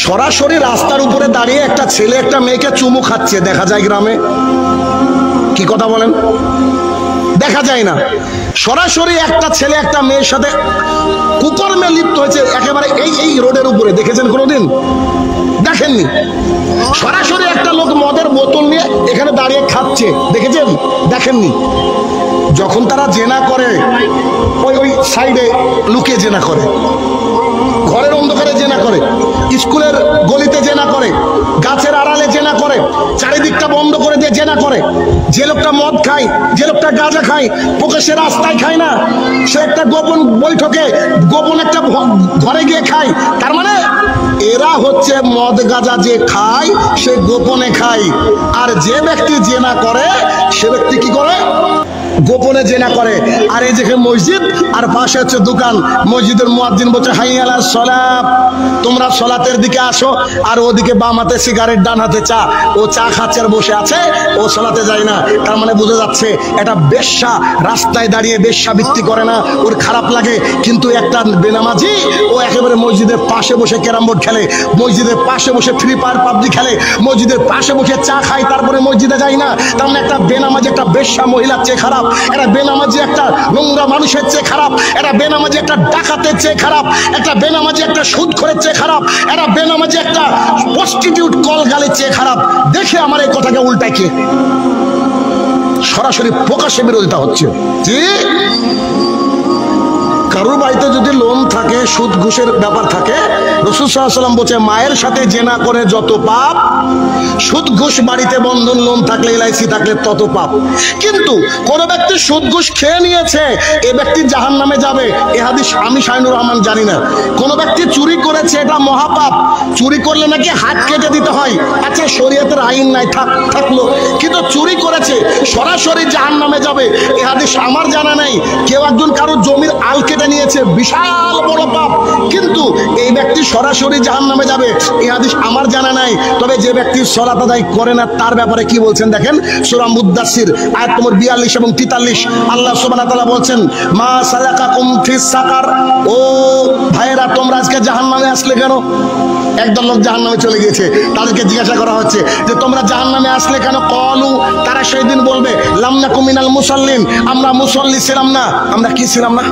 সরাসরি রাস্তার উপরে দাঁড়িয়ে একটা ছেলে একটা মেয়েকে চুমু খাচ্ছে দেখা যায় গ্রামে? কি কথা বলেন? দেখা যায় না। সরাসরি একটা ছেলে একটা মেয়ের সাথে কুকর্মে লিপ্ত হয়েছে একেবারে এই রোডের উপরে, দেখেছেন কোনোদিন? দেখেননি। সরাসরি একটা লোক মদের বোতল নিয়ে এখানে দাঁড়িয়ে খাচ্ছে, দেখেছেন? দেখেননি। যখন তারা জেনা করে ওই সাইডে লুকিয়ে জেনা করে, ঘরের অন্ধকারে জেনা করে, স্কুলের গলিতে জেনা করে, গাছের আড়ালে জেনা করে, চারিদিকটা বন্ধ করে দিয়ে জেনা করে। যে লোকটা মদ খায়, যে লোকটা গাঁজা খায়, প্রকাশ্যে রাস্তায় খায় না, সে একটা গোপন বৈঠকে গোপন একটা ঘরে গিয়ে খায়। তার মানে এরা হচ্ছে মদ গাঁজা যে খায় সে গোপনে খায়, আর যে ব্যক্তি জেনা করে সে ব্যক্তি কি করে? গোপনে জেনা করে। আর এই যেখানে মসজিদ আর পাশে হচ্ছে দোকান, মসজিদের মুয়াজ্জিন বলছে হাইয়া আলাস সালাত, তোমরা সালাতের দিকে আসো, আর ওদিকে বাম হাতে সিগারেট ডান হাতে চা, ও চা খাচ্ছে আর বসে আছে, ও সালাতে যায় না। তার মানে বোঝা যাচ্ছে এটা বেশ্যা, রাস্তায় দাঁড়িয়ে বেশ্যাবৃত্তি করে না, ওর খারাপ লাগে। কিন্তু একটা বেনামাজি ও একেবারে মসজিদের পাশে বসে ক্যারাম বোর্ড খেলে, মসজিদের পাশে বসে ফ্রি ফায়ার পাবজি খেলে, মসজিদের পাশে বসে চা খায়, তারপরে মসজিদে যায় না। তার মানে একটা বেনামাজি একটা বেশ্যা মহিলার চেয়ে খারাপ, এটা বেনামাজি একটা নোংরা মানুষের চেয়ে খারাপ, এটা বেনামাজি একটা ডাকাতের চেয়ে খারাপ, একটা বেনামাজি একটা সুদখোরের চেয়ে খারাপ, এটা বেনামাজি একটা প্রস্টিটিউট কলগালের চেয়ে খারাপ। দেখে আমার এই কথাকে উল্টায় কে? সরাসরি প্রকাশ্যে বিরোধিতা হচ্ছে। জি, কারোর বাড়িতে যদি লোন থাকে, সুদ ঘুষের ব্যাপার থাকে, রাসূল সাল্লাল্লাহু আলাইহি ওয়াসাল্লাম বলছে মায়ের সাথে জেনা করে যত পাপ, সুদ ঘুষ বাড়িতে বন্ধন লোন থাকলে এলআইসি থাকলে তত পাপ। কিন্তু কোন ব্যক্তি সুদ ঘুষ খেয়ে নিয়েছে এ ব্যক্তি জাহান্নামে যাবে, এ হাদিস আমি শাহিনুর রহমান জানি না। কোন ব্যক্তি চুরি করেছে, এটা মহাপাপ, চুরি করলে নাকি হাত কেটে দিতে হয়। আচ্ছা শরীয়তের আইন নাই, থাকলো, কিন্তু চুরি করেছে সরাসরি জাহান্নামে যাবে, এ হাদিস আমার জানা নাই। কেউ একজন কারো জমির আল কেটে নিয়েছে, বিশাল বড় পাপ, কিন্তু এই ব্যক্তি সরাসরি জাহান্নামে যাবে, এই হাদিস আমার জানা নাই। তবে যে ব্যক্তি সালাত আদায় করে না তার ব্যাপারে কি বলছেন দেখেন, সূরা মুদ্দাসসির আয়াত নম্বর 42 এবং 43 আল্লাহ সুবহানাহু ওয়া তাআলা বলছেন মা সালাকাকুম ফিস সাকার, ও ভাইরা তোমরা আজকে জাহান্নামে আসলে কেন? একদল লোক জাহান্নামে চলে গিয়েছে, তাদেরকে জিজ্ঞাসা করা হচ্ছে যে তোমরা জাহান্নামে আসলে কেন? ক্বালু, তারা সেই দিন বলবে লাম নাকু মিনাল মুসাল্লিন, আমরা মুসল্লি ছিলাম না। আমরা কি ছিলাম না?